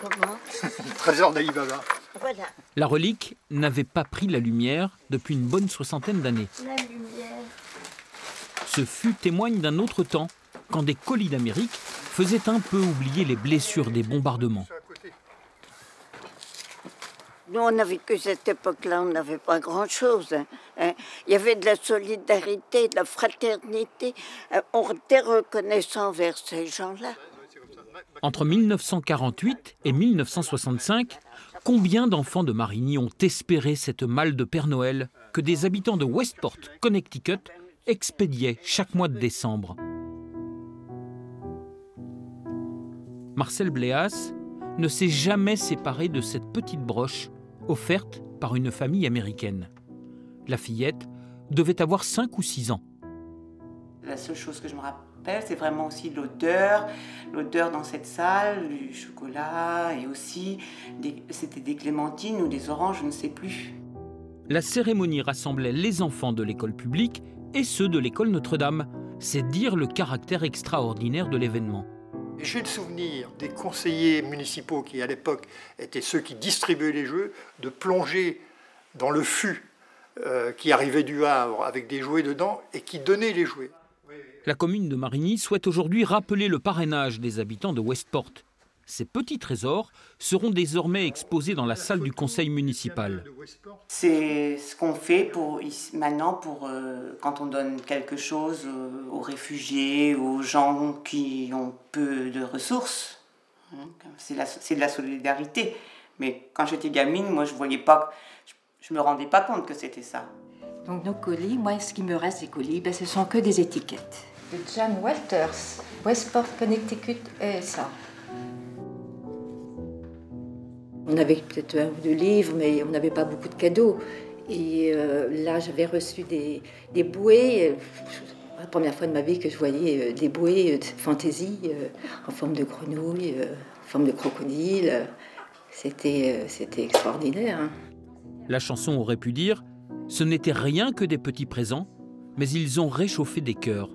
Comment? Le trésor d'Ali Baba. Voilà. La relique n'avait pas pris la lumière depuis une bonne soixantaine d'années. La lumière. Ce fut témoigne d'un autre temps, quand des colis d'Amérique faisaient un peu oublier les blessures des bombardements. Nous, on n'a vécu cette époque-là, on n'avait pas grand-chose. Hein. Il y avait de la solidarité, de la fraternité. On était reconnaissant vers ces gens-là. Entre 1948 et 1965, combien d'enfants de Marigny ont espéré cette malle de Père Noël que des habitants de Westport, Connecticut, expédiaient chaque mois de décembre? Marcel Bléas ne s'est jamais séparé de cette petite broche offerte par une famille américaine. La fillette devait avoir 5 ou 6 ans. La seule chose que je me rappelle, c'est vraiment aussi l'odeur dans cette salle, du chocolat et aussi, c'était des clémentines ou des oranges, je ne sais plus. La cérémonie rassemblait les enfants de l'école publique et ceux de l'école Notre-Dame. C'est dire le caractère extraordinaire de l'événement. J'ai le souvenir des conseillers municipaux qui, à l'époque, étaient ceux qui distribuaient les jeux, de plonger dans le fût qui arrivait du Havre avec des jouets dedans et qui donnait les jouets. La commune de Marigny souhaite aujourd'hui rappeler le parrainage des habitants de Westport. Ces petits trésors seront désormais exposés dans la salle du conseil municipal. C'est ce qu'on fait maintenant quand on donne quelque chose aux réfugiés, aux gens qui ont peu de ressources. C'est de la solidarité. Mais quand j'étais gamine, moi je me rendais pas compte que c'était ça. Donc nos colis, moi ce qui me reste des colis, ce sont que des étiquettes. De John Walters, Westport, Connecticut, et ça. On avait peut-être 1 ou 2 livres, mais on n'avait pas beaucoup de cadeaux. Et là, j'avais reçu des bouées. La première fois de ma vie que je voyais des bouées de fantaisie en forme de grenouille, en forme de crocodile. C'était extraordinaire. Hein. La chanson aurait pu dire « Ce n'était rien que des petits présents, mais ils ont réchauffé des cœurs ».